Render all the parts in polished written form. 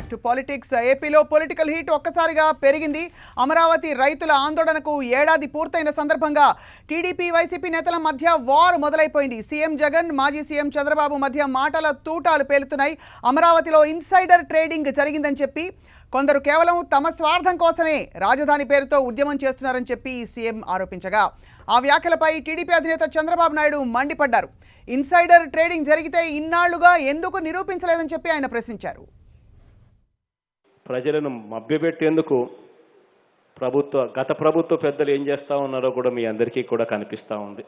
Back to politics. ఏపీలో political heat ఒక్కసారిగా పెరిగింది. అమరావతి రైతుల ఆందోళనకు ఏడాది పూర్తయిన సందర్భంగా టీడీపీ వైసీపీ నేతల మధ్య వార్ మొదలైపోయింది. సీఎం జగన్ మాజీ సీఎం చంద్రబాబు మధ్య మాటల తూటాలు పేలుతున్నాయి. అమరావతిలో ఇన్సైడర్ ట్రేడింగ్ జరిగిందని చెప్పి కొందరు కేవలం తమ స్వార్థం కోసమే రాజధాని పేరుతో ఉద్యమం చేస్తున్నారని చెప్పి సీఎం ఆరోపించగా ఆ వ్యాఖ్యలపై టీడీపీ అధినేత చంద్రబాబు నాయుడు మండిపడ్డారు. ఇన్సైడర్ ట్రేడింగ్ జరిగితే ఇన్నాళ్లుగా ఎందుకు నిరూపించలేదని చెప్పి ఆయన ప్రశ్నించారు. ప్రజలను మభ్యపెట్టేందుకు గత ప్రభుత్వ పెద్దలు ఏం చేస్తూ ఉన్నారో కూడా మీ అందరికీ కూడా కనిపిస్తూ ఉంది.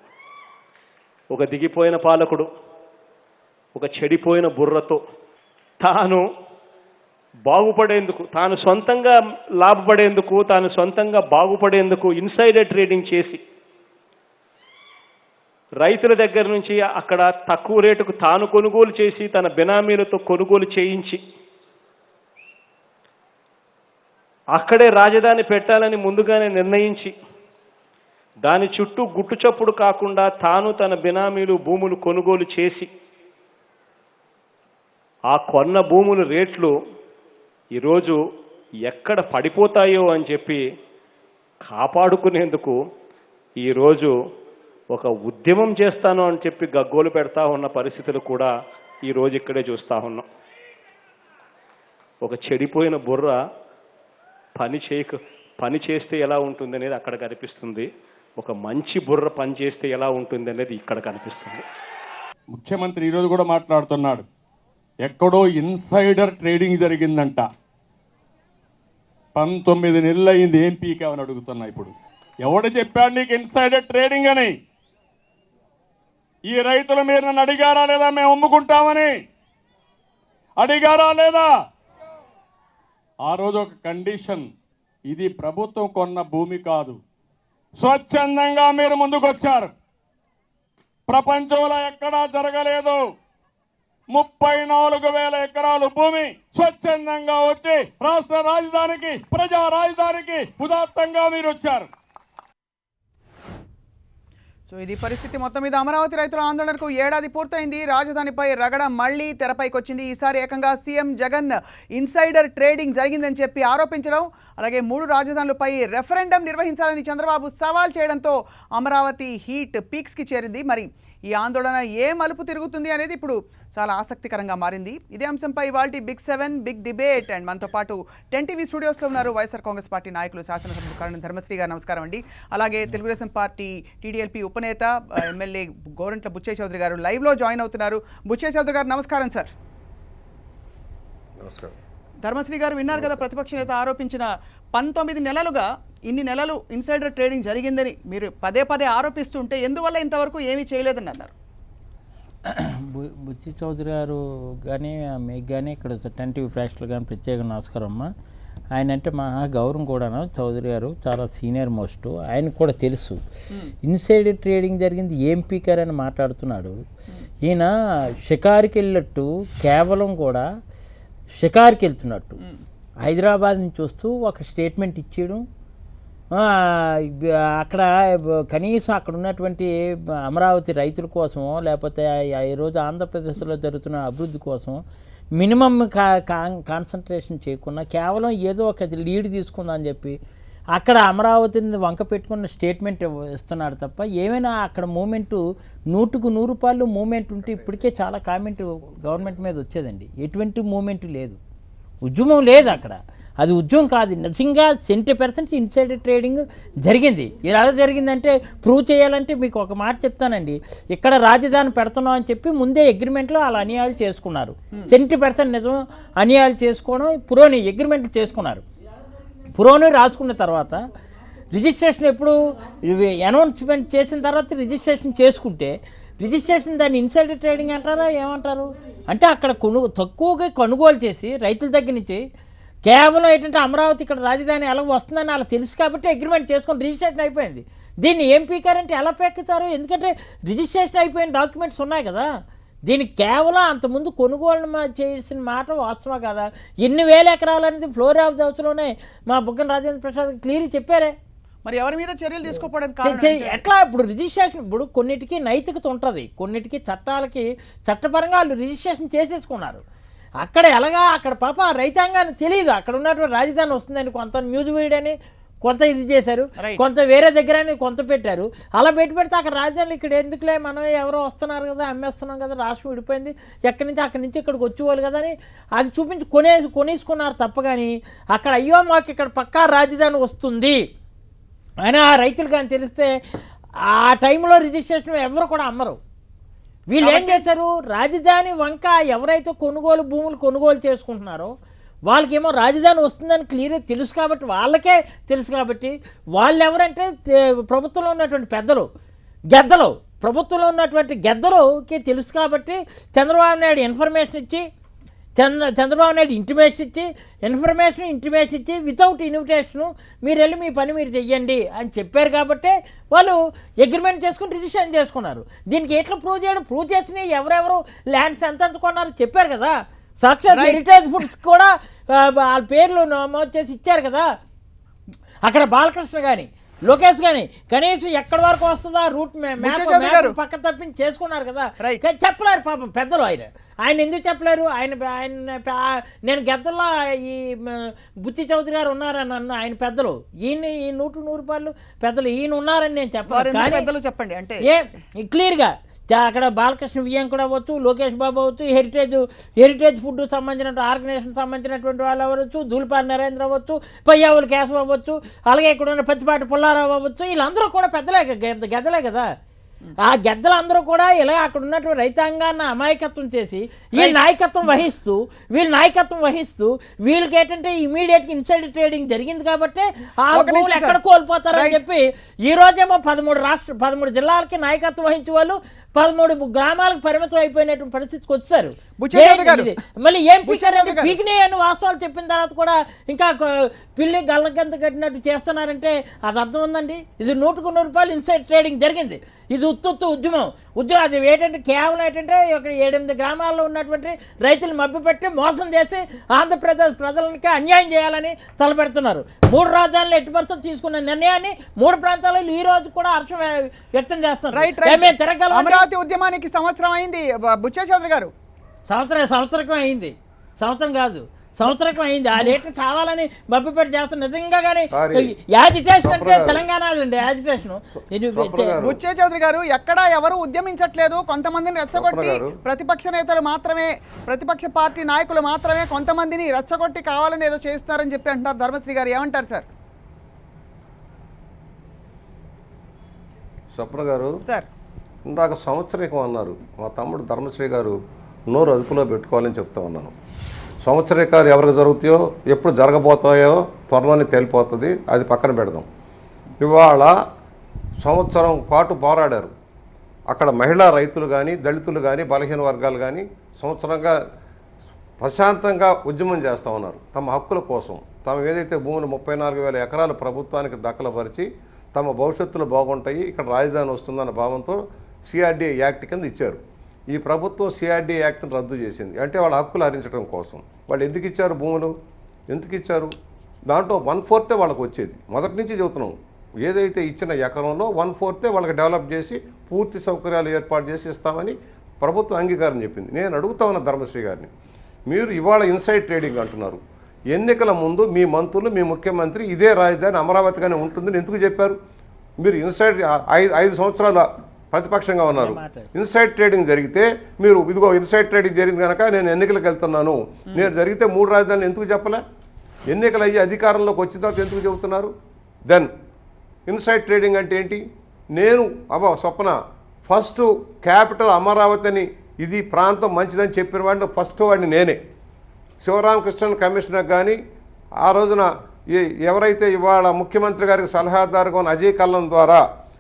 ఒక దిగిపోయిన పాలకుడు ఒక చెడిపోయిన బుర్రతో తాను బాగుపడేందుకు, తాను సొంతంగా లాభపడేందుకు, తాను సొంతంగా బాగుపడేందుకు ఇన్సైడర్ ట్రేడింగ్ చేసి రైతుల దగ్గర నుంచి అక్కడ తక్కువ రేటుకు తాను కొనుగోలు చేసి తన బినామీలతో కొనుగోలు చేయించి అక్కడే రాజధాని పెట్టాలని ముందుగానే నిర్ణయించి దాని చుట్టూ గుట్టుచప్పుడు కాకుండా తాను తన బినామీలు భూములు కొనుగోలు చేసి ఆ కొన్న భూముల రేట్లు ఈరోజు ఎక్కడ పడిపోతాయో అని చెప్పి కాపాడుకునేందుకు ఈరోజు ఒక ఉద్యమం చేస్తాను అని చెప్పి గగ్గోలు పెడతా ఉన్న పరిస్థితులు కూడా ఈరోజు ఇక్కడే చూస్తూ ఉన్నాం. ఒక చెడిపోయిన బుర్ర పని చేస్తే ఎలా ఉంటుంది అనేది అక్కడ కనిపిస్తుంది. ఒక మంచి బుర్ర పని చేస్తే ఎలా ఉంటుంది అనేది ఇక్కడ కనిపిస్తుంది. ముఖ్యమంత్రి ఈరోజు కూడా మాట్లాడుతున్నాడు, ఎక్కడో ఇన్సైడర్ ట్రేడింగ్ జరిగిందంట. 19 నెలలు అయింది, ఏం పీకామని అడుగుతున్నా. ఇప్పుడు ఎవడు చెప్పాడు నీకు ఇన్సైడర్ ట్రేడింగ్ అని? ఈ రైతుల మీద నన్ను అడిగారా లేదా? మేము అమ్ముకుంటామని అడిగారా లేదా? ఆ రోజు ఒక కండిషన్, ఇది ప్రభుత్వం కొన్న భూమి కాదు, స్వచ్ఛందంగా మీరు ముందుకొచ్చారు. ప్రపంచంలో ఎక్కడా జరగలేదు. 34,000 ఎకరాలు భూమి స్వచ్ఛందంగా వచ్చి రాష్ట్ర రాజధానికి, ప్రజా రాజధానికి ఉదాత్తంగా మీరు వచ్చారు. సో ఇది పరిస్థితి. మొత్తం మీద అమరావతి రైతుల ఆందోళనకు ఏడాది పూర్తయింది. రాజధానిపై రగడ మళ్లీ తెరపైకి వచ్చింది. ఈసారి ఏకంగా సీఎం జగన్ ఇన్సైడర్ ట్రేడింగ్ జరిగిందని చెప్పి ఆరోపించడం, అలాగే 3 రాజధానులపై రెఫరెండం నిర్వహించాలని చంద్రబాబు సవాల్ చేయడంతో అమరావతి హీట్ పీక్స్కి చేరింది. మరి ఈ ఆందోళన ఏ మలుపు తిరుగుతుంది అనేది ఇప్పుడు చాలా ఆసక్తికరంగా మారింది. ఇదే అంశంపై ఇవాల్టి బిగ్ 7 బిగ్ డిబేట్. అండ్ మనతో పాటు 10 టీవీ స్టూడియోస్లో ఉన్నారు వైఎస్ఆర్ కాంగ్రెస్ పార్టీ నాయకులు శాసనసభ్యులు కరణం ధర్మశ్రీ గారు. నమస్కారం అండి. అలాగే తెలుగుదేశం పార్టీ టీడీఎల్పీ ఉపనేత ఎమ్మెల్యే గోరంట్ల బుచ్చయ్య చౌదరి గారు లైవ్లో జాయిన్ అవుతున్నారు. బుచ్చయ్య చౌదరి గారు నమస్కారం సార్. నమస్కారం. ధర్మశ్రీ గారు విన్నారు కదా, ప్రతిపక్ష నేత ఆరోపించిన 19 నెలలుగా ఇన్ని నెలలు ఇన్సైడర్ ట్రేడింగ్ జరిగిందని మీరు పదే ఆరోపిస్తుంటే ఎందువల్ల ఇంతవరకు ఏమీ చేయలేదని అన్నారు. బుచ్చి చౌదరి గారు కానీ మీకు కానీ ఇక్కడ 10 టీవీ ప్రేక్షకులు కానీ ప్రత్యేక నమస్కారం అమ్మ. ఆయన అంటే మహా గౌరవం కూడాను. చౌదరి గారు చాలా సీనియర్ మోస్ట్, ఆయనకు కూడా తెలుసు ఇన్సైడర్ ట్రేడింగ్ జరిగింది. ఏం పీకర్ అని మాట్లాడుతున్నాడు ఈయన. షికారుకి వెళ్ళినట్టు, కేవలం కూడా షికారుకి వెళ్తున్నట్టు హైదరాబాద్ నుంచి వస్తూ ఒక స్టేట్మెంట్ ఇచ్చేయడం, అక్కడ కనీసం అక్కడ ఉన్నటువంటి అమరావతి రైతుల కోసమో లేకపోతే ఈరోజు ఆంధ్రప్రదేశ్లో జరుగుతున్న అభివృద్ధి కోసం మినిమం కాన్సన్ట్రేషన్ చేయకుండా కేవలం ఏదో ఒక లీడ్ తీసుకుందని చెప్పి అక్కడ అమరావతిని వంక పెట్టుకున్న స్టేట్మెంట్ ఇస్తున్నాడు తప్ప ఏమైనా అక్కడ మూమెంటు 100కు 100 మూమెంట్ ఉంటే ఇప్పటికే చాలా కామెంట్ గవర్నమెంట్ మీద వచ్చేదండి. ఎటువంటి మూమెంట్ లేదు, ఉద్యమం లేదు అక్కడ. అది ఉద్యమం కాదు, నిజంగా 70% ఇన్సైడర్ ట్రేడింగ్ జరిగింది. ఇలా జరిగిందంటే ప్రూవ్ చేయాలంటే మీకు ఒక మాట చెప్తానండి. ఇక్కడ రాజధాని పెడుతున్నాం అని చెప్పి ముందే అగ్రిమెంట్లో అలా అన్యాయాలు చేసుకున్నారు. 70% నిజం అన్యాయాలు చేసుకోవడం పురోని అగ్రిమెంట్లు చేసుకున్నారు. పురోని రాసుకున్న తర్వాత రిజిస్ట్రేషన్ ఎప్పుడు అనౌన్స్మెంట్ చేసిన తర్వాత రిజిస్ట్రేషన్ చేసుకుంటే రిజిస్ట్రేషన్ దాన్ని ఇన్సైడర్ ట్రేడింగ్ అంటారా ఏమంటారు? అంటే అక్కడ తక్కువగా కొనుగోలు చేసి రైతుల దగ్గర నుంచి కేవలం ఏంటంటే అమరావతి ఇక్కడ రాజధాని ఎలా వస్తుందని అలా తెలుసు కాబట్టి అగ్రిమెంట్ చేసుకొని రిజిస్ట్రేషన్ అయిపోయింది. దీన్ని ఏం పీకారంటే ఎలా పెక్కుతారు? ఎందుకంటే రిజిస్ట్రేషన్ అయిపోయిన డాక్యుమెంట్స్ ఉన్నాయి కదా. దీనికి కేవలం అంతకుముందు కొనుగోలు చేసిన మాట వాస్తవం కదా. ఎన్ని వేల ఎకరాలు అనేది ఫ్లోర్ ఆఫ్ ది హౌస్లోనే మా బుగ్గన రాజేంద్ర ప్రసాద్ క్లియర్ చెప్పారే. మరి ఎవరి మీద చర్యలు తీసుకోవడానికి ఎట్లా? ఇప్పుడు రిజిస్ట్రేషన్, ఇప్పుడు కొన్నిటికి నైతికత ఉంటుంది, కొన్నిటికి చట్టాలకి చట్టపరంగా వాళ్ళు రిజిస్ట్రేషన్ చేసేసుకున్నారు. అక్కడ ఎలాగా అక్కడ పాప రైతాంగాన్ని తెలియదు అక్కడ ఉన్నటువంటి రాజధాని వస్తుందని కొంత న్యూస్ వేయడని కొంత ఇది చేశారు, కొంత వేరే దగ్గర కొంత పెట్టారు. అలా పెడితే అక్కడ రాజధానులు ఇక్కడ ఎందుకులే, మనం ఎవరో వస్తున్నారు కదా, అమ్మేస్తున్నాం కదా, రాష్ట్రం విడిపోయింది, ఎక్కడి నుంచి అక్కడి నుంచి ఇక్కడికి వచ్చేవాళ్ళు కదా అని అది చూపించి కొనేసుకున్నారు తప్ప. కానీ అక్కడ అయ్యో మాకు ఇక్కడ పక్కా రాజధాని వస్తుంది అని ఆ రైతులు కానీ తెలిస్తే ఆ టైంలో రిజిస్ట్రేషన్ ఎవరు కూడా అమ్మరు. వీళ్ళు ఏం చేశారు, రాజధాని వంక ఎవరైతే భూములు కొనుగోలు చేసుకుంటున్నారో వాళ్ళకేమో రాజధాని వస్తుందని క్లియర్గా తెలుసు కాబట్టి, వాళ్ళకే తెలుసు కాబట్టి, వాళ్ళు ఎవరంటే ప్రభుత్వంలో ఉన్నటువంటి పెద్దలు గెద్దలు, ప్రభుత్వంలో ఉన్నటువంటి గెద్దలుకి తెలుసు కాబట్టి చంద్రబాబు నాయుడు ఇన్ఫర్మేషన్ ఇచ్చి చంద్రబాబు నాయుడు ఇన్ఫర్మేషన్ ఇచ్చి వితౌట్ ఇన్విటేషను మీరు వెళ్ళి మీ పని మీరు చెయ్యండి అని చెప్పారు కాబట్టి వాళ్ళు అగ్రిమెంట్ చేసుకుని రిజిస్ట్రేషన్ చేసుకున్నారు. దీనికి ఎట్లా ప్రూవ్ చేసినాయి, ఎవరెవరు ల్యాండ్స్ ఎంత కొన్నారు చెప్పారు కదా. సాక్షాత్ హెరిటేజ్ ఫుడ్స్ కూడా వాళ్ళ పేర్లు నమోదు చేసి ఇచ్చారు కదా. అక్కడ బాలకృష్ణ కానీ లోకేష్ కానీ కనీసం ఎక్కడి వరకు వస్తుందా రూట్ మ్యాప్ పక్క తప్పించి చేసుకున్నారు కదా. చెప్పలేరు పాపం పెద్దలు. ఆయన ఎందుకు చెప్పలేరు, నేను గెద్దల్లో ఈ బుచ్చి చౌదరి గారు ఉన్నారని అన్న ఆయన పెద్దలు, ఈయన ఈ 100 రూపాయలు పెద్దలు ఈయన ఉన్నారని నేను చెప్పాను. చెప్పండి అంటే క్లియర్గా అక్కడ బాలకృష్ణ వియ్యం కూడా అవ్వచ్చు, లోకేష్ బాబు అవ్వచ్చు, హెరిటేజ్ ఫుడ్ సంబంధించిన ఆర్గనైజేషన్ సంబంధించినటువంటి వాళ్ళు అవ్వచ్చు, ధూళిపాటి నరేంద్ర అవ్వచ్చు, పయ్యావుల కేశవ్ అవ్వచ్చు, అలాగే ఇక్కడ ఉన్న పచ్చిపాటి పుల్లారావు అవ్వచ్చు, వీళ్ళందరూ కూడా పెద్దలే గెద్దలే కదా. ఆ గెద్దలందరూ కూడా ఇలా అక్కడ ఉన్నటువంటి రైతాంగాన్ని అమాయకత్వం చేసి వీళ్ళ నాయకత్వం వహిస్తూ వీళ్ళకి ఏంటంటే ఇమీడియట్గా ఇన్సైడ్ ట్రేడింగ్ జరిగింది కాబట్టి ఆ భూములు ఎక్కడ కోల్పోతారని చెప్పి ఈ రోజేమో 13 జిల్లాలకి నాయకత్వం వహించే వాళ్ళు 13 గ్రామాలకు పరిమితం అయిపోయినటువంటి పరిస్థితికి వచ్చారు. మళ్ళీ ఏం పీకినే అని వాస్తవాలు చెప్పిన తర్వాత కూడా ఇంకా పిల్లి గల్లగంత కట్టినట్టు చేస్తున్నారంటే అది అర్థం ఉందండి. ఇది 100 రూపాయలు ఇన్సైడ్ ట్రేడింగ్ జరిగింది. ఇది ఉద్యమం అది ఏంటంటే కేవలం ఏంటంటే ఇక్కడ 7-8 గ్రామాల్లో ఉన్నటువంటి రైతులు మభ్యపెట్టి మోసం చేసి ఆంధ్రప్రదేశ్ ప్రజలకి అన్యాయం చేయాలని తలపెడుతున్నారు. 3 రాజధానులు 8% తీసుకున్న నిర్ణయాన్ని 3 ప్రాంతాల్లో ఈ రోజు కూడా హర్షం వ్యక్తం చేస్తున్నారు. అమరావతి ఉద్యమానికి సంవత్సరం అయింది బుచ్చే చౌదరి గారు. సంవత్సరం అయింది, సంవత్సరం కాదు సంవత్సరం అయింది. ఆ రేట్లు కావాలని మభ్యపెట్టి చేస్తున్నారు. నిజంగా కానీ యాజిటేషన్ అంటే తెలంగాణ యాజిటేషన్. బుచ్చే చౌదరి గారు ఎక్కడా ఎవరు ఉద్యమించట్లేదు, కొంతమందిని రెచ్చగొట్టి ప్రతిపక్ష నేతలు మాత్రమే, ప్రతిపక్ష పార్టీ నాయకులు మాత్రమే కొంతమందిని రెచ్చగొట్టి కావాలని ఏదో చేస్తున్నారని చెప్పి అంటున్నారు. ధర్మశ్రీ గారు ఏమంటారు సార్? స్వప్న గారు సార్ ఇందాక సంవత్సరికం అన్నారు. మా తమ్ముడు ధర్మశ్రీ గారు నోరు అదుపులో పెట్టుకోవాలని చెప్తా ఉన్నాను. సంవత్సరికాలు ఎవరికి జరుగుతాయో ఎప్పుడు జరగబోతాయో త్వరలోనే తేలిపోతుంది, అది పక్కన పెడదాం. ఇవాళ సంవత్సరం పాటు పోరాడారు. అక్కడ మహిళా రైతులు కానీ, దళితులు కానీ, బలహీన వర్గాలు కానీ సంవత్సరంగా ప్రశాంతంగా ఉద్యమం చేస్తూ ఉన్నారు తమ హక్కుల కోసం. తమ ఏదైతే భూములు 34,000 ఎకరాలు ప్రభుత్వానికి దక్కలపరిచి తమ భవిష్యత్తులో బాగుంటాయి, ఇక్కడ రాజధాని వస్తుందన్న భావంతో సిఆర్డీఏ యాక్ట్ కింద ఇచ్చారు. ఈ ప్రభుత్వం సిఆర్డీఏ యాక్ట్ని రద్దు చేసింది. అంటే వాళ్ళ హక్కులు హరించడం కోసం. వాళ్ళు ఎందుకు ఇచ్చారు భూములు, ఎందుకు ఇచ్చారు? దాంట్లో 1/4 వాళ్ళకు వచ్చేది. మొదటి నుంచి చెబుతున్నాం, ఏదైతే ఇచ్చిన ఎకరంలో 1/4 వాళ్ళకి డెవలప్ చేసి పూర్తి సౌకర్యాలు ఏర్పాటు చేసి ఇస్తామని ప్రభుత్వం అంగీకారం చెప్పింది. నేను అడుగుతా ఉన్న ధర్మశ్రీ గారిని, మీరు ఇవాళ ఇన్సైడ్ ట్రేడింగ్ అంటున్నారు. ఎన్నికల ముందు మీ మంత్రులు, మీ ముఖ్యమంత్రి ఇదే రాజధాని అమరావతిగానే ఉంటుందని ఎందుకు చెప్పారు? మీరు ఇన్సైడ్ 5 సంవత్సరాల ప్రతిపక్షంగా ఉన్నారు. ఇన్సైడ్ ట్రేడింగ్ జరిగితే మీరు ఇదిగో ఇన్సైడ్ ట్రేడింగ్ జరిగింది కనుక నేను ఎన్నికలకు వెళ్తున్నాను, నేను జరిగితే 3 రాజధానులు ఎందుకు చెప్పలే? ఎన్నికలు అయ్యి అధికారంలోకి వచ్చిన తర్వాత ఎందుకు చెబుతున్నారు? దెన్ ఇన్సైడ్ ట్రేడింగ్ అంటే ఏంటి? నేను స్వప్న ఫస్ట్ క్యాపిటల్ అమరావతి అని ఇది ప్రాంతం మంచిదని చెప్పిన వాడిని ఫస్ట్ వాడిని నేనే. శివరామకృష్ణన్ కమిషనర్ కానీ ఆ రోజున ఎవరైతే ఇవాళ ముఖ్యమంత్రి గారికి సలహాదారుగా ఉన్న అజయ్ కల్లం ద్వారా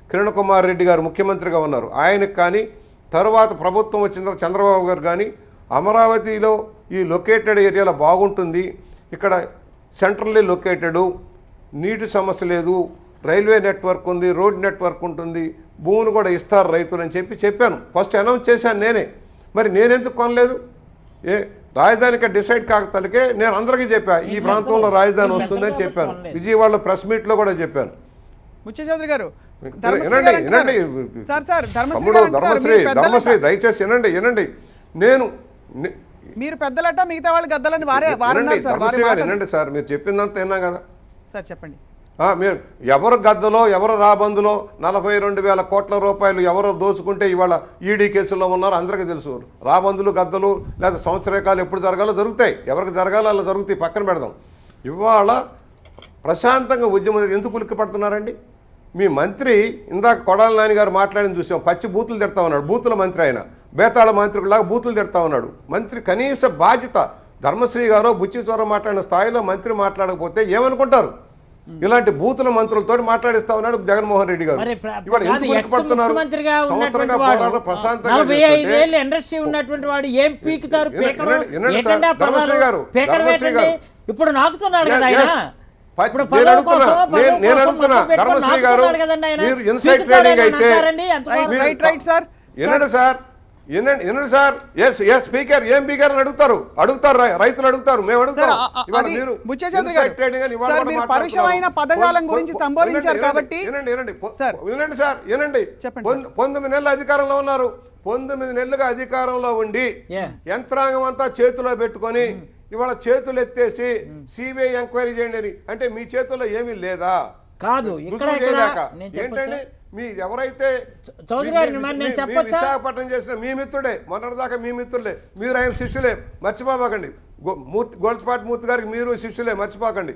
కిరణ్ కుమార్ రెడ్డి గారు ముఖ్యమంత్రిగా ఉన్నారు, ఆయనకు కానీ తర్వాత ప్రభుత్వం వచ్చిన చంద్రబాబు గారు కానీ అమరావతిలో ఈ లొకేటెడ్ ఏరియాలో బాగుంటుంది, ఇక్కడ సెంట్రల్లీ లొకేటెడు, నీటి సమస్య లేదు, రైల్వే నెట్వర్క్ ఉంది, రోడ్ నెట్వర్క్ ఉంటుంది, భూములు కూడా ఇస్తారు రైతులు అని చెప్పాను. ఫస్ట్ అనౌన్స్ చేశాను నేనే. మరి నేనెందుకు కొనలేదు? రాజధానికి డిసైడ్ కాకతలకే నేను అందరికీ చెప్పా ఈ ప్రాంతంలో రాజధాని వస్తుందని చెప్పాను. విజయవాడలో ప్రెస్ మీట్లో కూడా చెప్పాను. బుచ్చే చౌదరి గారు వినండి ధర్మశ్రీ దయచేసి వినండి. నేను మీరు పెద్దలట, మిగతా వాళ్ళు గద్దలని వారన్నారు సార్. ధర్మశ్రీ గారు వినండి సార్, మీరు చెప్పిందంతా విన్నా కదా సార్ చెప్పండి. మీరు ఎవరు గద్దలో ఎవరు రాబందులో 42,000 కోట్ల రూపాయలు ఎవరు దోచుకుంటే ఇవాళ ఈడీ కేసుల్లో ఉన్నారో అందరికీ తెలుసు. రాబందులు గద్దలు లేదా సంవత్సరకాలు ఎప్పుడు జరగాలో జరుగుతాయి, ఎవరికి జరగాలో అలా జరుగుతాయి, పక్కన పెడదాం. ఇవాళ ప్రశాంతంగా ఉద్యమం ఎందుకు ఉలిక్కి పడుతున్నారండి? మీ మంత్రి ఇందాక కొడాలి నాని గారు మాట్లాడింది చూసాం, పచ్చి బూతులు తిడతా ఉన్నాడు. బూతుల మంత్రి ఆయన, బేతాళ మంత్రిలాగా బూతులు తిడతా ఉన్నాడు. మంత్రి కనీస బాధ్యత, ధర్మశ్రీ గారో బుచ్చిచోర మాట్లాడిన స్థాయిలో మంత్రి మాట్లాడకపోతే ఏమనుకుంటారు? ఇలాంటి బూతుల మంత్రులతో మాట్లాడిస్తా ఉన్నాడు జగన్మోహన్ రెడ్డి గారు. ఇవాళ ఎందుకు ఉలిక్కిపడుతున్నారు? సంవత్సరంగా పోరాడు ప్రశాంతంగా ఇండస్ట్రీ ఉన్నటువంటి వాడు ఏం పీకుతారు? ధర్మశ్రీ గారు ఇప్పుడు నాకుతున్నాడు కదా ఆయన. నేను అడుగుతున్నా ధర్మశ్రీ గారు, మీరు ఇన్సైడ్ ట్రేడింగ్ అయితే వినండి సార్, వినండి సార్. స్పీకర్ ఏం స్పీకర్ అని అడుగుతారు రైతులు అడుగుతారు, మేము అడుగుతాం. పరుషమైన పదజాలం గురించి సంబోధించారు కాబట్టి వినండి సార్, వినండి. 9 నెలలు అధికారంలో ఉన్నారు. 9 నెలలుగా అధికారంలో ఉండి యంత్రాంగం అంతా చేతిలో పెట్టుకొని ఇవాళ చేతులు ఎత్తేసి సిబిఐ ఎంక్వైరీ చేయండి అని అంటే మీ చేతుల్లో ఏమీ లేదా? కాదు, ఏంటండి మీ ఎవరైతే విశాఖపట్నం చేసిన మీ మిత్రుడే, మొన్నటిదాకా మీ మిత్రులే, మీరు ఆయన శిష్యులే, మర్చిపోకండి. గోల్స్పాటి మూర్తి గారికి మీరు శిష్యులే, మర్చిపోకండి.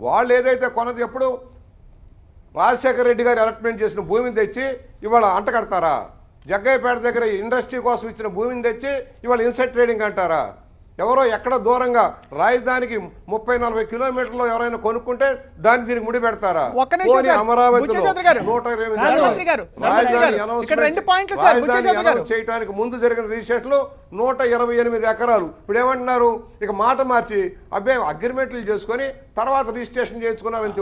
వాళ్ళు ఏదైతే కొన్నది ఎప్పుడు రాజశేఖర రెడ్డి గారు అలాట్మెంట్ చేసిన భూమిని తెచ్చి ఇవాళ అంట కడతారా? జగ్గయ్యపేట దగ్గర ఇండస్ట్రీ కోసం ఇచ్చిన భూమిని తెచ్చి ఇవాళ ఇన్సైడ్ ట్రేడింగ్ అంటారా? ఎవరో ఎక్కడ దూరంగా రాజధానికి 30-40 కిలోమీటర్లో ఎవరైనా కొనుక్కుంటే దాన్ని దీనికి ముడి పెడతారా? అమరావతిలో 120 రాజధాని అనౌన్స్ చేయడానికి ముందు జరిగిన రిజిస్ట్రేషన్లు 128 ఎకరాలు. ఇప్పుడు ఏమంటున్నారు? ఇక మాట మార్చి అబ్బే అగ్రిమెంట్లు చేసుకొని తర్వాత రిజిస్ట్రేషన్ చేయించుకున్నారని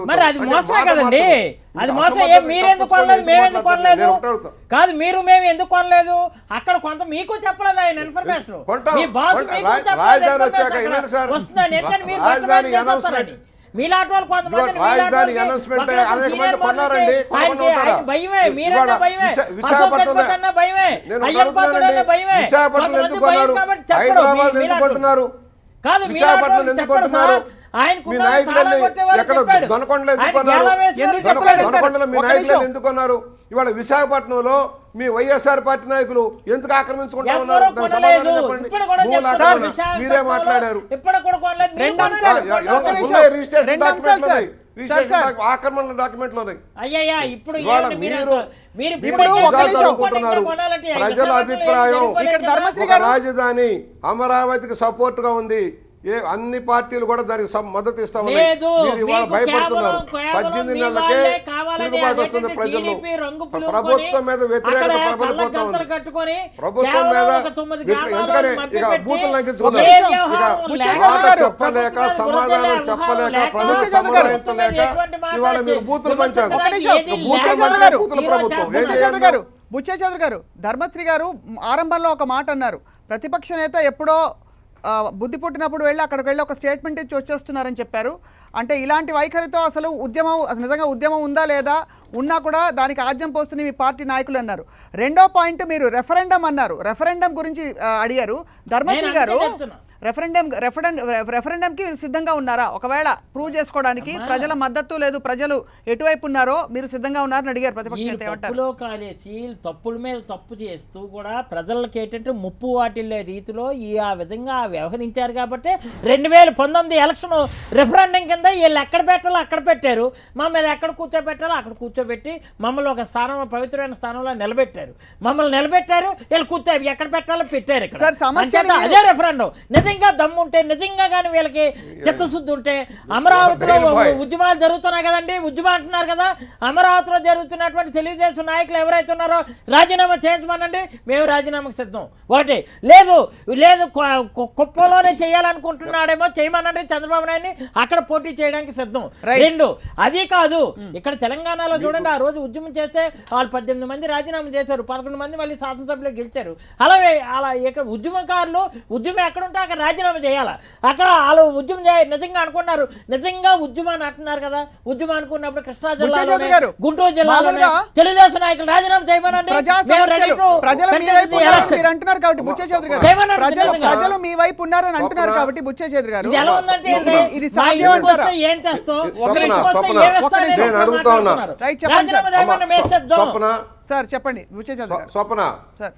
కాదు. మీరు మేము ఎందుకు కొనలేదు? అక్కడ కొంత మీకు చెప్పలేదు ఆయన ఇన్ఫర్మేషన్. రాజధాని వచ్చాక వినండి సార్, రాజధాని అనౌన్స్మెంట్ విశాఖపట్నం ఎందుకు కొన్నారు? హైదరాబాద్ ఎందుకు కొంటున్నారు? విశాఖపట్నం ఎందుకు కొంటున్నారు? మీ నాయకులు ఎక్కడ దొనకొండలో ఎందుకు కొన్నారు? దొనకొండలో మీ నాయకులు ఎందుకు కొన్నారు? ఇవాళ విశాఖపట్నంలో మీ వైఎస్ఆర్ పార్టీ నాయకులు ఎందుకు ఆక్రమించుకుంటా ఉన్నారు? చెప్పండి. మీరే మాట్లాడారు. ఆక్రమణ డాక్యుమెంట్లు ఉన్నాయి. ప్రజల అభిప్రాయం రాజధాని అమరావతికి సపోర్ట్ గా ఉంది. అన్ని పార్టీలు కూడా దానికి మద్దతు ఇస్తా ఉన్నాయి. మీరు ఇవాళ భయపడుతున్నారు. 18 నెలలకే తిరుగుబాటు వస్తుంది ప్రజల్లో. ప్రభుత్వం మీద వ్యతిరేకత ప్రబలిపోతా ఉంది. ప్రభుత్వం మీద ఎందుకని ఇక బూతులు లంకించుకున్నారు. ఇక మాట చెప్పలేక, సమాధానం చెప్పలేక, ప్రజలు సమాధానించలేక ఇవాళ మీరు బూతులు పంచారు. బూతుల ప్రభుత్వం ఏం చేయాలి? బుచ్చచంద్ర గారు, ధర్మశ్రీ గారు ఆరంభంలో ఒక మాట అన్నారు, ప్రతిపక్ష నేత ఎప్పుడో బుద్ధి పుట్టినప్పుడు వెళ్ళి అక్కడికి వెళ్ళి ఒక స్టేట్మెంట్ ఇచ్చి వచ్చేస్తున్నారని చెప్పారు. అంటే ఇలాంటి వైఖరితో అసలు నిజంగా ఉద్యమం ఉందా లేదా, ఉన్నా కూడా దానికి ఆజ్యం పోస్తుంది మీ పార్టీ నాయకులు అన్నారు. రెండో పాయింట్ మీరు రెఫరెండం అన్నారు. రెఫరెండం గురించి అడిగారు ధర్మశ్రీ గారు. రెఫరెండంకి సిద్ధంగా ఉన్నారా? ఒకవేళ ప్రూవ్ చేసుకోవడానికి ప్రజల మద్దతు లేదు, ప్రజలు ఎటువైపు ఉన్నారో మీరు సిద్ధంగా ఉన్నారని అడిగారు ప్రతిపక్ష నేత. తప్పులో కాలేసి తప్పుల మీద తప్పు చేస్తూ కూడా ప్రజలకి ఏంటంటే ముప్పు వాటిల్లే రీతిలో ఆ విధంగా వ్యవహరించారు కాబట్టి 2019 ఎలక్షన్ రెఫరెండం కింద వీళ్ళు ఎక్కడ పెట్టాలో అక్కడ పెట్టారు. మమ్మల్ని ఎక్కడ కూర్చోబెట్టాలో అక్కడ కూర్చోబెట్టి మమ్మల్ని ఒక స్థానం, పవిత్రమైన స్థానంలో నిలబెట్టారు. మమ్మల్ని నిలబెట్టారు, వీళ్ళు కూర్చో ఎక్కడ పెట్టాలో పెట్టారు. అదే రెఫరెండం. నిజంగా దమ్ము ఉంటే, నిజంగా కానీ వీళ్ళకి చిత్తశుద్ధి ఉంటే, అమరావతిలో ఉద్యమాలు జరుగుతున్నాయి కదండి, ఉద్యమం అంటున్నారు కదా, అమరావతిలో జరుగుతున్నటువంటి తెలుగుదేశం నాయకులు ఎవరైతే ఉన్నారో రాజీనామా చేయించమనండి, మేము రాజీనామాకు సిద్ధం. ఒకటి లేదు కుప్పలోనే చేయాలనుకుంటున్నాడేమో చేయమనండి చంద్రబాబు నాయుడిని, అక్కడ పోటీ చేయడానికి సిద్ధం. రెండు, అది కాదు ఇక్కడ తెలంగాణలో చూడండి, ఆ రోజు ఉద్యమం చేస్తే వాళ్ళు 18 మంది రాజీనామా చేశారు, 11 మంది మళ్ళీ శాసనసభలో గెలిచారు. అలా ఇక్కడ ఉద్యమకారులు ఉద్యమం ఎక్కడుంటే అక్కడ అక్కడ రాజీనామా చేయాలా? అక్కడ వాళ్ళు ఉద్యమం నిజంగా అనుకున్నారు, నిజంగా ఉద్యమాన్ని అంటున్నారు కదా, ఉద్యమం అనుకున్నప్పుడు కృష్ణా జిల్లాలో గుంటూరు జిల్లాలో తెలుగుదేశం నాయకులు రాజీనామా చేయమనండి. అంటున్నారు కాబట్టి బుచ్చే చౌదరి గారు ప్రజలు మీ వైపు ఉన్నారని అంటున్నారు కాబట్టి బుచ్చే చౌదరి గారు ఎలా ఉందంటే ఇది సాధ్యం అంటారా? ఏం చేస్తావు సార్ చెప్పండి బుచ్చే చౌదరి గారు. స్వప్న సార్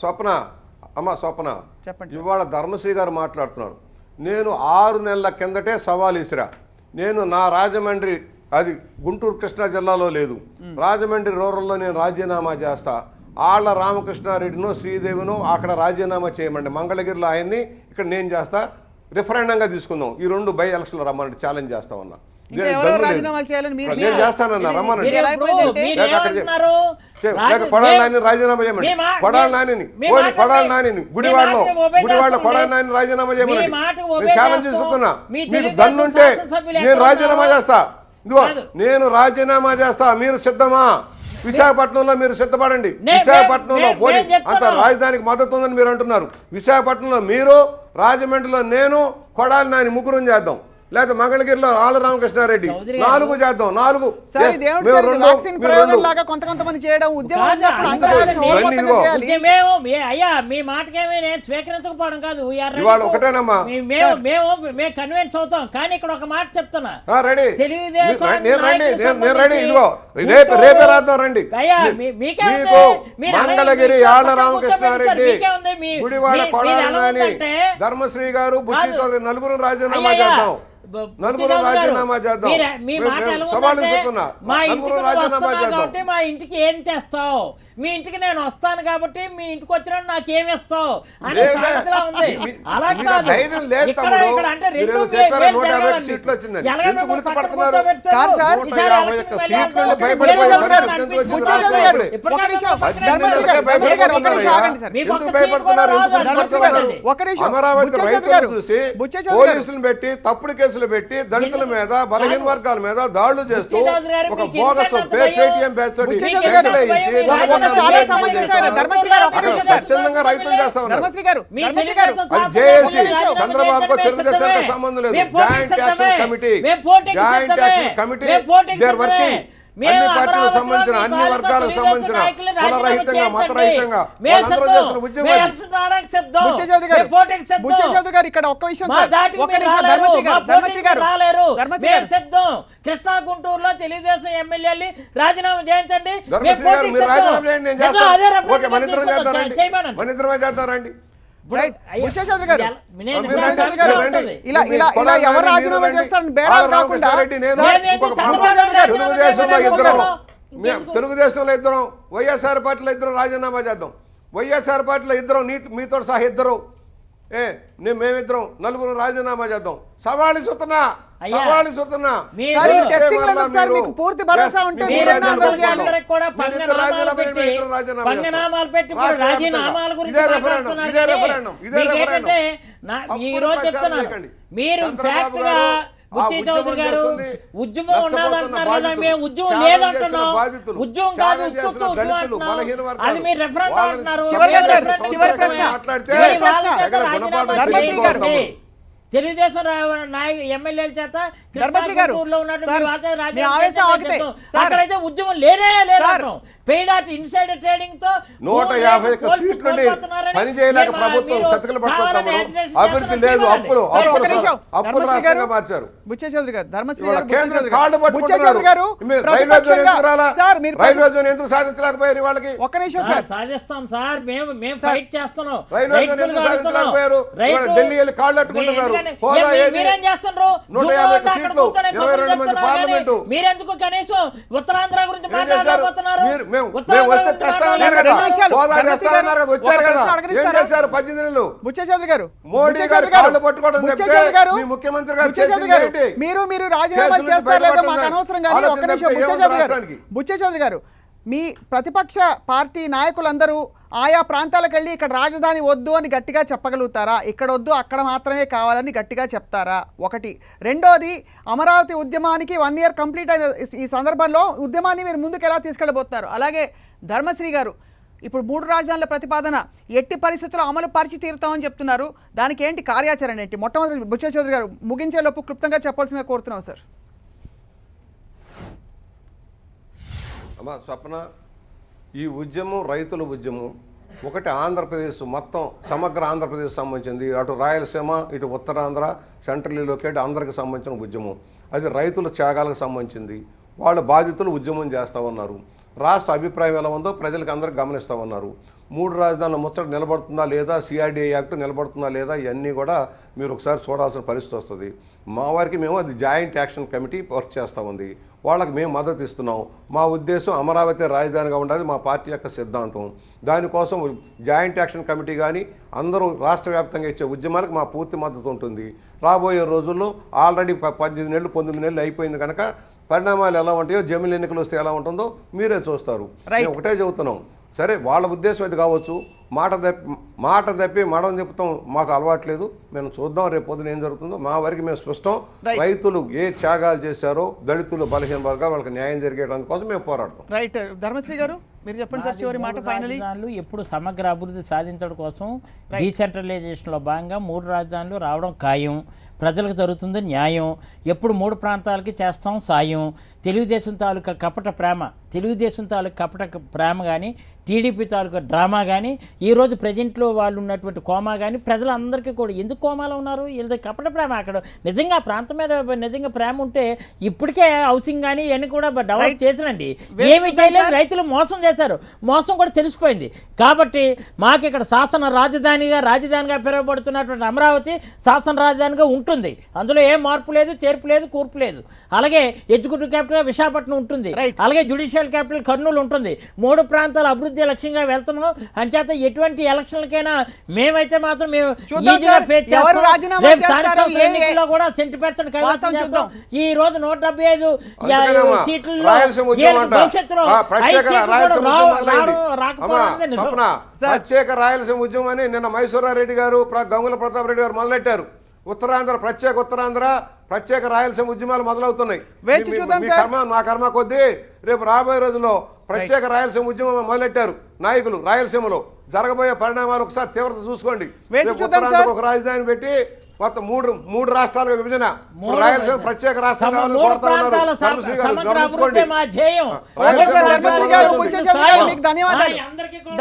స్వప్న అమ్మ స్వప్న చెప్పండి. ఇవాళ ధర్మశ్రీ గారు మాట్లాడుతున్నారు. నేను 6 నెలల కిందటే సవాల్ ఇసిరా. నేను నా రాజమండ్రి, అది గుంటూరు కృష్ణా జిల్లాలో లేదు, రాజమండ్రి రూరల్లో నేను రాజీనామా చేస్తా. ఆళ్ళ రామకృష్ణారెడ్డినో శ్రీదేవినో అక్కడ రాజీనామా చేయమండి, మంగళగిరిలో ఆయన్ని, ఇక్కడ నేను చేస్తా, రిఫరెండంగా తీసుకుందాం, ఈ 2 బై ఎలక్షన్లు రమ్మని ఛాలెంజ్ చేస్తామన్నా. నేను చేస్తానన్నా, రమ్మనండి. కొడాలి నాని రాజీనామా చేయమండి, కొడాలి నానిని గుడివాడలో కొడాలి నాని రాజీనామా చేయమండి. నేను ఛాలెంజ్ చేస్తున్నా, మీకు దన్నుంటే నేను రాజీనామా చేస్తా. ఇదిగో నేను రాజీనామా చేస్తా, మీరు సిద్ధమా? విశాఖపట్నంలో మీరు సిద్ధపడండి. విశాఖపట్నంలో పోనీ అంత రాజధానికి మద్దతు ఉందని మీరు అంటున్నారు. విశాఖపట్నంలో మీరు, రాజమండ్రిలో నేను, కొడాలి నాని ముగ్గురు చేద్దాం, లేదా మంగళగిరిలో ఆళ్ళ రామకృష్ణారెడ్డి 4 చేద్దాం. 4 కొంతమంది చేయడం అయ్యా మీ మాటకేమీ నేను స్వీకరించకపోవడం కాదు, ఒకటేనమ్మా, మేము కన్విన్స్ అవుతాం. కానీ ఇక్కడ ఒక మాట చెప్తున్నా, రేపే రాద్దాం రండి. మంగళగిరి ఆళ్ళ రామకృష్ణారెడ్డి, గుడివాడ కొడాలి నాని, ధర్మశ్రీ గారు, బుచ్చి చౌదరి 4 రాజీనామా చేద్దాం. 4 రాజీనామా చేద్దాం. సవాలు ఇస్తున్నా, 4 రాజీనామా చేద్దాం. మా ఇంటికి ఏం తెస్తావు? మీ ఇంటికి నేను వస్తాను కాబట్టి మీ ఇంటికి వచ్చిన నాకేమి ఇస్తావు అనే సామెతలా ఉంది. అలా కాదు, ఇక్కడ అంటే 2 సీట్లు వచ్చింది. అమరావతి రైతులు చూసి పోలీసులు పెట్టి తప్పుడు కేసులు పెట్టి దళితుల మీద, బలహీన వర్గాల మీద దాడులు చేస్తూ ఒక బోగస్ పేటీఎం బ్యాచ్ స్వచ్ఛందంగా రైతులు చేస్తా ఉన్నారు. అది జేఏసీ, చంద్రబాబుకు తెలుగుదేశానికి సంబంధం లేదు. Joint action committee, they are working. అన్ని పార్టీలకు సంబంధించిన, అన్ని వర్గాలకు సంబంధించిన, కులరహితంగా, మతరహితంగా ఇక్కడ ఒక్క విషయం, కృష్ణా గుంటూరులో తెలుగుదేశం ఎమ్మెల్యేలు రాజీనామా చేయించండి. చేద్దారండి. ఎవరు రాజీనామా చేస్తారని బేరాలు కాకుండా తెలుగుదేశంలో 2, వైఎస్ఆర్ పార్టీలో 2 రాజీనామా చేద్దాం. వైఎస్ఆర్ పార్టీలో 2, మీతో సహా 2, మేమిద్దరం 4 రాజీనామా చేద్దాం. సవాలు చూస్తున్నా, పూర్తి భరోసా ఉంటే మీరు ఫ్యాక్ట్ గా బుచ్చి చౌదరి గారు ఉద్యమం ఉన్నదంటున్నారు కదా, మేము ఉద్యమం లేదంటున్నాం. ఉద్యమం కాదు, ఉద్యమం అంటున్నాం. అది మీరు రెఫరెండ్ అంటున్నారు. తెలుగుదేశం ఎమ్మెల్యేల చేత అక్కడైతే ఉద్యమం లేనే లేదు. పెయిడ్ ఆర్ట్ ఇన్సైడ్ ట్రేడింగ్ తో 150 సీట్లు పని చేయలేక ప్రభుత్వం చతికిల పట్టుకుంటాము. అభివృద్ధి లేదు, అప్పులు మార్చారు. బుచ్చే చౌదరి గారు, రైల్వే జోన్ ఎందుకు సాధించలేకపోయారు? వాళ్ళకి ఒక్క నిమిషం సార్, సాధిస్తాం సార్, మేము ఫైట్ చేస్తున్నాం. రైల్వే జోన్ ఎందుకు సాధించలేకపోయారు? ఢిల్లీ వెళ్ళి కాళ్ళు అట్టుకుంటున్నారు. మీరేం చేస్తున్నారు? 150 సీట్లు, 22 మంది పార్లమెంటు. మీరెందుకు కనీసం ఉత్తరాంధ్ర గురించి మాట్లాడలేకపోతున్నారు? మోడీ గారు కాళ్ళు పట్టుకోవడం ముఖ్యమంత్రి గారు మీరు రాజీనామా చేస్తారు లేదో మాకు అనవసరం. కానీ ఒక్క నిమిషం బుచ్చే చౌదరి గారు, మీ ప్రతిపక్ష పార్టీ నాయకులందరూ ఆయా ప్రాంతాలకు వెళ్ళి ఇక్కడ రాజధాని వద్దు అని గట్టిగా చెప్పగలుగుతారా? ఇక్కడ వద్దు, అక్కడ మాత్రమే కావాలని గట్టిగా చెప్తారా? ఒకటి. రెండోది, అమరావతి ఉద్యమానికి 1 year కంప్లీట్ అయిన ఈ సందర్భంలో ఉద్యమాన్ని మీరు ముందుకు ఎలా తీసుకెళ్ళబోతున్నారు? అలాగే ధర్మశ్రీ గారు, ఇప్పుడు 3 రాజధానుల ప్రతిపాదన ఎట్టి పరిస్థితుల్లో అమలు పరిచి తీరుతామని చెప్తున్నారు. దానికి ఏంటి కార్యాచరణ ఏంటి? మొట్టమొదటి బుచ్చయ్య చౌదరి గారు ముగించేలోపు క్లుప్తంగా చెప్పాల్సిందిగా కోరుతున్నాం సార్. అమ్మా స్వప్న, ఈ ఉద్యమం రైతుల ఉద్యమం ఒకటి ఆంధ్రప్రదేశ్ మొత్తం సమగ్ర ఆంధ్రప్రదేశ్ సంబంధించింది. అటు రాయలసీమ, ఇటు ఉత్తరాంధ్ర, సెంట్రల్ లొకేట్ అందరికి సంబంధించిన ఉద్యమం. అది రైతుల త్యాగాలకు సంబంధించింది. వాళ్ళ బాధితులు ఉద్యమం చేస్తూ ఉన్నారు. రాష్ట్ర అభిప్రాయం ఎలా ఉందో ప్రజలకు అందరికి గమనిస్తూ ఉన్నారు. 3 రాజధానుల ముచ్చట నిలబడుతుందా లేదా, సిఆర్డీఏ యాక్ట్ నిలబడుతుందా లేదా, ఇవన్నీ కూడా మీరు ఒకసారి చూడాల్సిన పరిస్థితి వస్తుంది. మా వారికి మేము అది జాయింట్ యాక్షన్ కమిటీ వర్క్ చేస్తూ ఉంది. వాళ్ళకి మేము మద్దతు ఇస్తున్నాం. మా ఉద్దేశం అమరావతి రాజధానిగా ఉండాలి, మా పార్టీ యొక్క సిద్ధాంతం. దానికోసం జాయింట్ యాక్షన్ కమిటీ కానీ అందరూ రాష్ట్ర వ్యాప్తంగా ఇచ్చే ఉద్యమాలకు మా పూర్తి మద్దతు ఉంటుంది. రాబోయే రోజుల్లో ఆల్రెడీ 18 నెలలు 19 నెలలు అయిపోయింది కనుక పరిణామాలు ఎలా ఉంటాయో, జమిలి ఎన్నికలు వస్తే ఎలా ఉంటుందో మీరే చూస్తారు. మేము ఒకటే చెబుతున్నాం, సరే వాళ్ళ ఉద్దేశం అది కావచ్చు, మాట తప్పి మడం తిప్పుతాం మాకు అలవాట్లేదు. మేము చూద్దాం రేపు పొద్దున ఏం జరుగుతుందో. మా వరకు మేము స్పష్టం, రైతులు ఏ త్యాగాలు చేశారో, దళితులు బలహీన వర్గాలు వాళ్ళకి న్యాయం జరిగేదాని కోసం మేము పోరాడతాం. రైట్ ధర్మశ్రీ గారు మీరు చెప్పండి సార్ చివరి మాట. ఫైనలీ ఎప్పుడు సమగ్ర అభివృద్ధి సాధించడం కోసం డీసెంట్రలైజేషన్లో భాగంగా 3 రాజధానులు రావడం ఖాయం. ప్రజలకు జరుగుతుంది న్యాయం. ఎప్పుడు 3 ప్రాంతాలకి చేస్తాం సాయం. తెలుగుదేశం తాలూకా కపట ప్రేమ కానీ, టీడీపీ తాలూకా డ్రామా కానీ, ఈరోజు ప్రజెంట్లో వాళ్ళు ఉన్నటువంటి కోమా కానీ ప్రజలందరికీ కూడా ఎందుకు కోమాలో ఉన్నారు? వీళ్ళది కపట ప్రేమ. అక్కడ నిజంగా ప్రాంతం మీద నిజంగా ప్రేమ ఉంటే ఇప్పటికే హౌసింగ్ కానీ ఇవన్నీ కూడా డెవలప్ చేసినండి. ఏమీ చేయలేదు, రైతులు మోసం చేశారు. మోసం కూడా తెలిసిపోయింది. కాబట్టి మాకు ఇక్కడ రాజధానిగా పిలువబడుతున్నటువంటి అమరావతి శాసన రాజధానిగా ఉంటుంది. అందులో ఏ మార్పు లేదు, చేర్పు లేదు, కూర్పు లేదు. అలాగే ఎగ్జిక్యూటివ్ క్యాపిటల్ విశాఖపట్నం ఉంటుంది. అలాగే జ్యుడిషియల్ క్యాపిటల్ కర్నూలు ఉంటుంది. 3 ప్రాంతాల అభివృద్ధి లక్ష్యంగా వెళ్తున్నాం. అంచేత ఎటువంటి ఎలక్షన్లకైనా మేమైతే మాత్రం మేము ఈజీగా ఫేస్ చేస్తాం. రేపు స్థానిక సంస్థల ఎన్నికల్లో కూడా 70% కైవసం చేస్తాం. ఈ రోజు 175 సీట్లలో భవిష్యత్తులో ప్రత్యేక రాయలసీమ ఉద్యమం అని నిన్న మైసూరారెడ్డి గారు, గంగుల ప్రతాప్ రెడ్డి గారు మొదలెట్టారు. ప్రత్యేక రాయలసీమ ఉద్యమాలు మొదలవుతున్నాయి. మా కర్మ కొద్దీ రేపు రాబోయే రోజుల్లో ప్రత్యేక రాయలసీమ ఉద్యమం మొదలెట్టారు నాయకులు. రాయలసీమలో జరగబోయే పరిణామాలు ఒకసారి తీవ్రత చూసుకోండి. ఉత్తరాంధ్రకు ఒక రాజధాని పెట్టి మొత్తం 3 రాష్ట్రాల విభజన, రాయలసీమ ప్రత్యేక రాష్ట్రం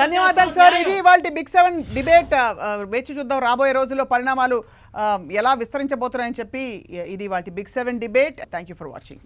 ధన్యవాదాలు సార్. ఇది వాళ్ళ బిగ్ 7 డిబేట్. వేచి చూద్దాం రాబోయే రోజుల్లో పరిణామాలు ఎలా విస్తరించబోతున్నాయని చెప్పి. ఇది వాళ్ళ big 7 debate. Thank you for watching.